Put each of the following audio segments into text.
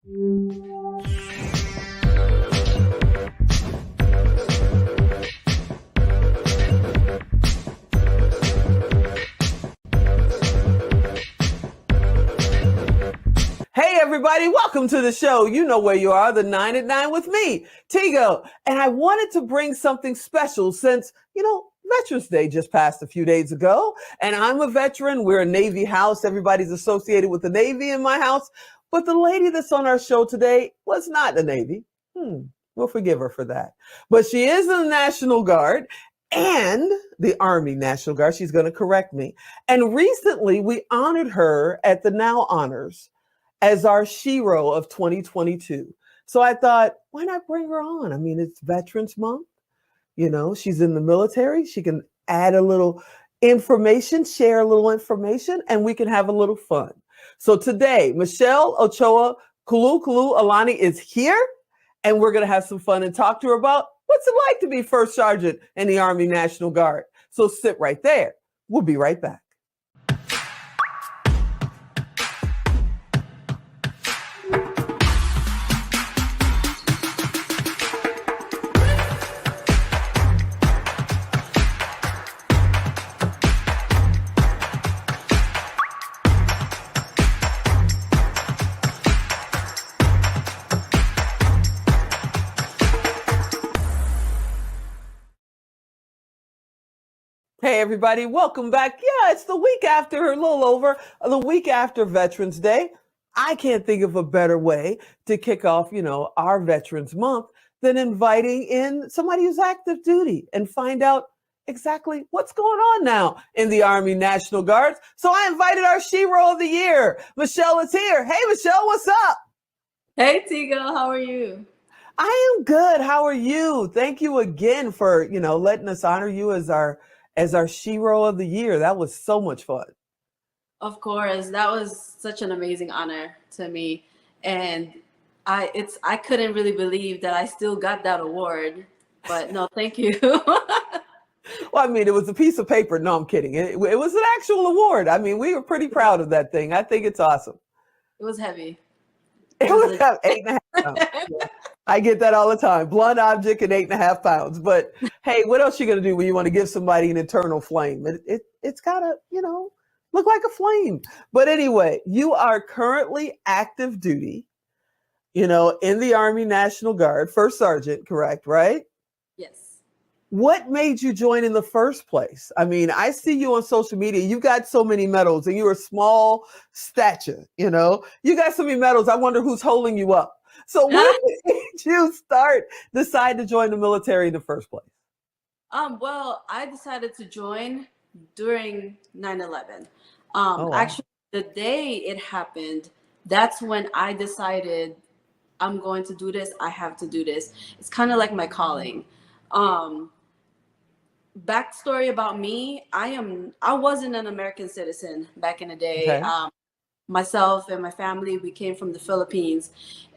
Hey everybody, welcome to the show. You know where you are, the 9 at 9 with me, Tigo. And I wanted to bring something special since, Veterans Day just passed a few days ago. And I'm a veteran. We're a Navy house. Everybody's associated with the Navy in my house. But the lady that's on our show today was not the Navy. We'll forgive her for that. But she is in the National Guard and the Army National Guard. She's going to correct me. And recently we honored her at the Now Honors as our SHero of 2022. So I thought, why not bring her on? I mean, it's Veterans Month. She's in the military. She can add a little information, share a little information, and we can have a little fun. So today, Michelle Ochoa-Kulukuluaulani is here, and we're going to have some fun and talk to her about what's it like to be First Sergeant in the Army National Guard. So sit right there. We'll be right back. Hey, everybody, welcome back. Yeah, it's the week after, a little over the week after Veterans Day. I can't think of a better way to kick off, our Veterans Month than inviting in somebody who's active duty and find out exactly what's going on now in the Army National Guards. So I invited our SHero of the Year. Michelle is here. Hey, Michelle, what's up? Hey, Tigo, how are you? I am good. How are you? Thank you again for, letting us honor you as our SHero of the Year. That was so much fun. Of course, that was such an amazing honor to me, and I couldn't really believe that I still got that award. But no, thank you. Well, I mean, it was a piece of paper. No, I'm kidding. It was an actual award. I mean, we were pretty proud of that thing. I think it's awesome. It was heavy. It was 8.5 pounds. Yeah. I get that all the time. Blunt object and 8.5 pounds. But hey, what else you gonna do when you want to give somebody an eternal flame? It's gotta, look like a flame. But anyway, you are currently active duty, in the Army National Guard, First Sergeant, correct, right? Yes. What made you join in the first place? I mean, I see you on social media. You've got so many medals and you're a small stature, you got so many medals. I wonder who's holding you up. So what made you decide to join the military in the first place? Well, I decided to join during 9/11. Wow. Actually, the day it happened, that's when I decided I'm going to do this. I have to do this. It's kind of like my calling. Backstory about me, I wasn't an American citizen back in the day. Okay. Myself and my family, we came from the Philippines,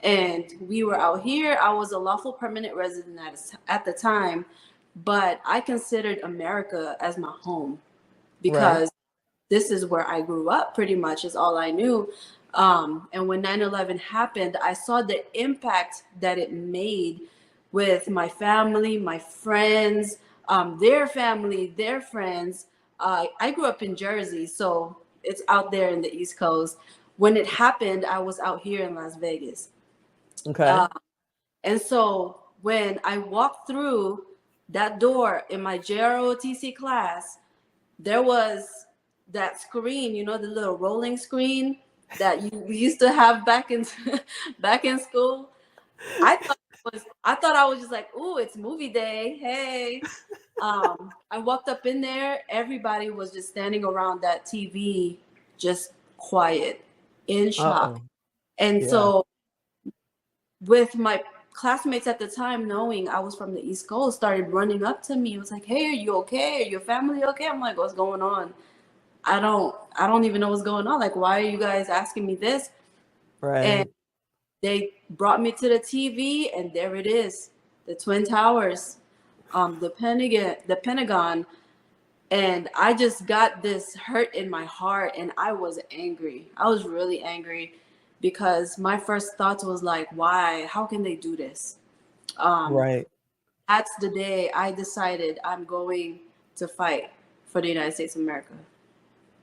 and we were out here. I was a lawful permanent resident at the time, but I considered America as my home because this is where I grew up, pretty much is all I knew. And when 9/11 happened, I saw the impact that it made with my family, my friends, their family, their friends. I grew up in Jersey, so it's out there in the East Coast. When it happened, I was out here in Las Vegas. Okay. And so when I walked through that door in my JROTC class, there was that screen, the little rolling screen that we used to have back in school. I thought I was just like, ooh, it's movie day. Hey. I walked up in there. Everybody was just standing around that TV, just quiet, in shock. And so with my classmates at the time, knowing I was from the East Coast, started running up to me. It was like, hey, are you okay? Are your family okay? I'm like, what's going on? I don't even know what's going on. Like, why are you guys asking me this? Right. And they brought me to the TV, and there it is, the Twin Towers, the Pentagon. And I just got this hurt in my heart, and I was angry. I was really angry. because my first thought was like, why? How can they do this? Um, Right. that's the day I decided I'm going to fight for the United States of America.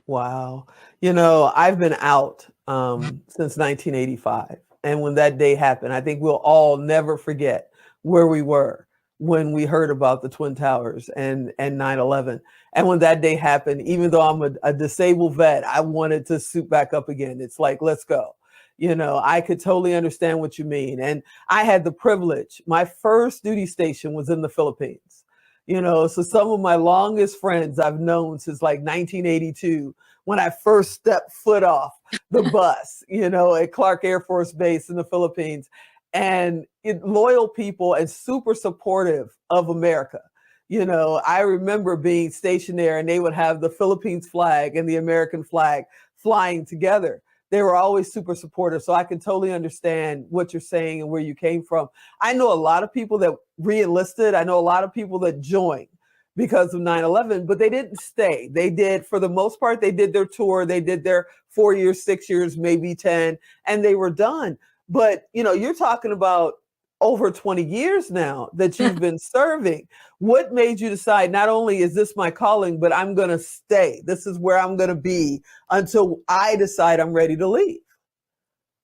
Wow. I've been out since 1985. And when that day happened, I think we'll all never forget where we were when we heard about the Twin Towers and 9/11. And when that day happened, even though I'm a disabled vet, I wanted to suit back up again. It's like, let's go. I could totally understand what you mean. And I had the privilege. My first duty station was in the Philippines. So some of my longest friends I've known since like 1982, when I first stepped foot off the bus, at Clark Air Force Base in the Philippines, and loyal people and super supportive of America. I remember being stationed there and they would have the Philippines flag and the American flag flying together. They were always super supportive. So I can totally understand what you're saying and where you came from. I know a lot of people that re-enlisted. I know a lot of people that joined because of 9/11, but they didn't stay. They did, for the most part, they did their tour. They did their 4 years, 6 years, maybe 10, and they were done. But, you're talking about over 20 years now that you've been serving. What made you decide, not only is this my calling, but I'm going to stay? This is where I'm going to be until I decide I'm ready to leave.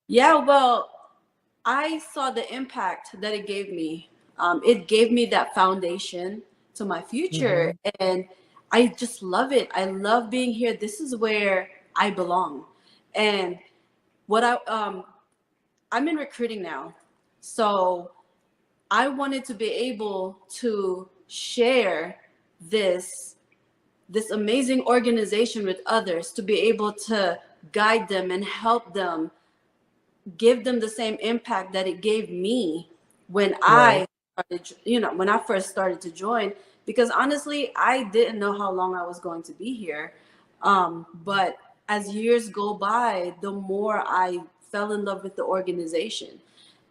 Yeah, well, I saw the impact that it gave me. It gave me that foundation to my future, and I just love it. I love being here. This is where I belong. And what I'm in recruiting now, so I wanted to be able to share this amazing organization with others, to be able to guide them and help them, give them the same impact that it gave me when Right. I started, when I first started to join. Because honestly, I didn't know how long I was going to be here. But as years go by, the more I fell in love with the organization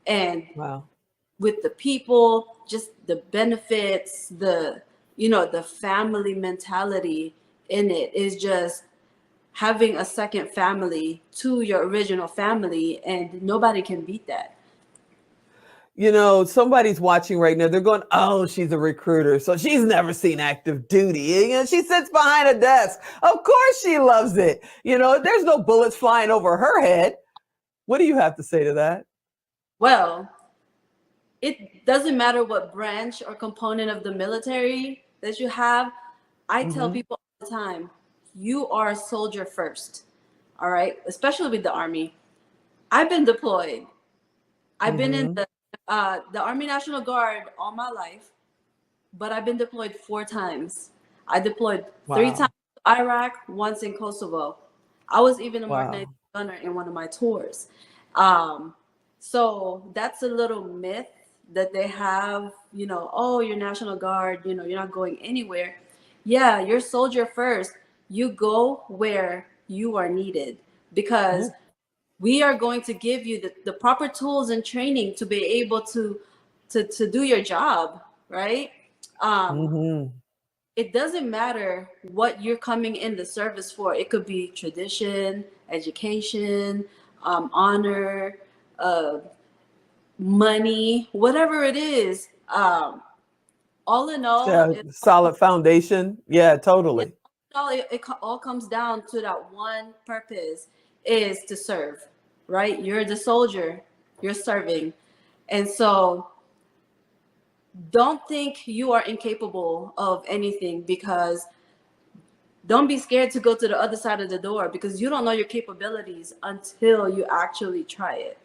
and Wow. with the people, just the benefits, the family mentality in it is just having a second family to your original family, and nobody can beat that. Somebody's watching right now. They're going, oh, she's a recruiter. So she's never seen active duty. She sits behind a desk. Of course she loves it. There's no bullets flying over her head. What do you have to say to that? Well, it doesn't matter what branch or component of the military that you have. I tell people all the time, you are a soldier first. All right, especially with the Army. I've been deployed. I've been in Mm-hmm. the Army National Guard all my life, but I've been deployed 4 times. I deployed 3 times Wow. to Iraq, once in Kosovo. I was even a Mark 9 Wow. gunner in one of my tours. Um, so that's a little myth that they have, oh, you're National Guard, you're not going anywhere. Yeah, you're soldier first. You go where you are needed, because Yeah. we are going to give you the proper tools and training to be able to do your job, right? Um, Mm-hmm. it doesn't matter what you're coming in the service for. It could be tradition, education, honor, uh, money, whatever it is. All in all, Yeah, solid foundation. Yeah, yeah, totally. it all comes down to that one purpose, is to serve, right? You're the soldier, you're serving. And so don't think you are incapable of anything, because don't be scared to go to the other side of the door, because you don't know your capabilities until you actually try it.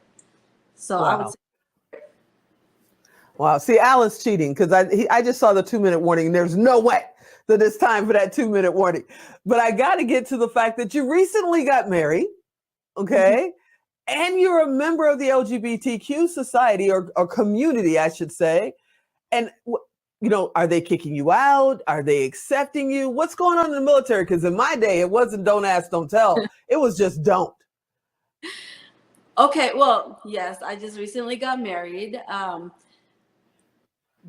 So I would Wow. say, Wow. See, Alan's cheating because I just saw the 2-minute warning and there's no way that it's time for that 2-minute warning. But I got to get to the fact that you recently got married. mhm. Okay. And you're a member of the LGBTQ society or community, I should say. And, are they kicking you out? Are they accepting you? What's going on in the military? Because in my day, it wasn't don't ask, don't tell. It was just don't. Okay, well, yes, I just recently got married.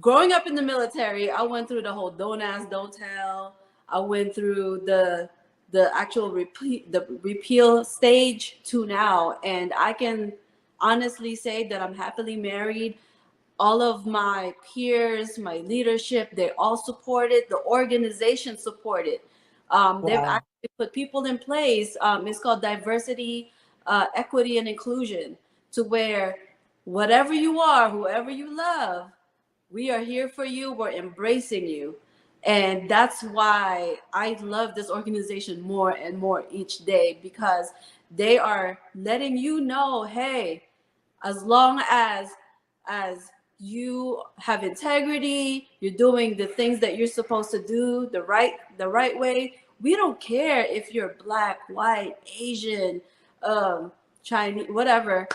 Growing up in the military, I went through the whole don't ask, don't tell. I went through the actual repeal stage to now. And I can honestly say that I'm happily married. All of my peers, my leadership, they all support it. The organization support it. They've Wow. actually put people in place. It's called diversity, equity, and inclusion, to where whatever you are, whoever you love, we are here for you. We're embracing you. And that's why I love this organization more and more each day, because they are letting you know, hey, as long as you have integrity, you're doing the things that you're supposed to do the right way. We don't care if you're black, white, Asian, Chinese, whatever,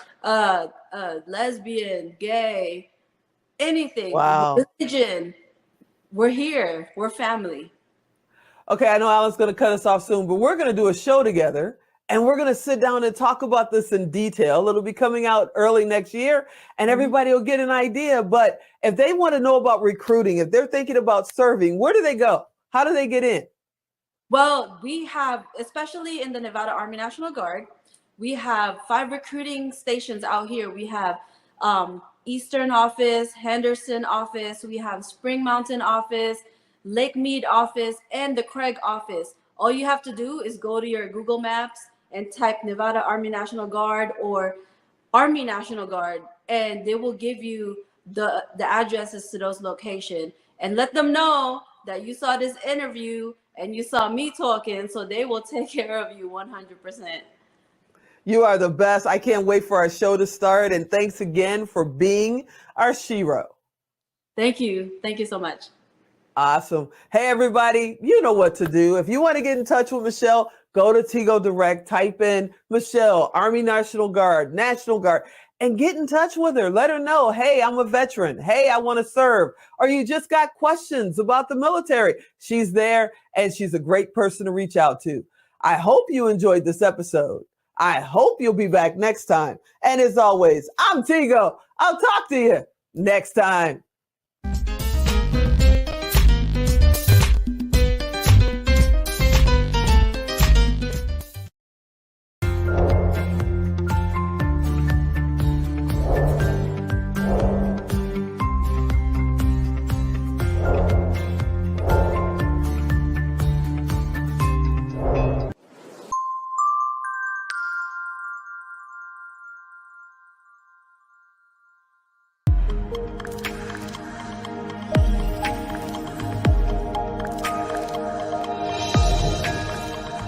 lesbian, gay, anything, Wow. religion. We're here. We're family. Okay, I know Alan's going to cut us off soon, but we're going to do a show together and we're going to sit down and talk about this in detail. It'll be coming out early next year and everybody will get an idea. But if they want to know about recruiting, if they're thinking about serving, where do they go? How do they get in? Well, we have, especially in the Nevada Army National Guard, we have 5 recruiting stations out here. We have Eastern office, Henderson office, we have Spring Mountain office, Lake Mead office, and the Craig office. All you have to do is go to your Google Maps and type Nevada Army National Guard or Army National Guard, and they will give you the addresses to those locations, and let them know that you saw this interview and you saw me talking, so they will take care of you 100%. You are the best. I can't wait for our show to start. And thanks again for being our SHero. Thank you. Thank you so much. Awesome. Hey, everybody, you know what to do. If you want to get in touch with Michelle, go to Tigo Direct, type in Michelle, Army National Guard, and get in touch with her. Let her know, hey, I'm a veteran. Hey, I want to serve. Or you just got questions about the military. She's there and she's a great person to reach out to. I hope you enjoyed this episode. I hope you'll be back next time. And as always, I'm Tigo. I'll talk to you next time.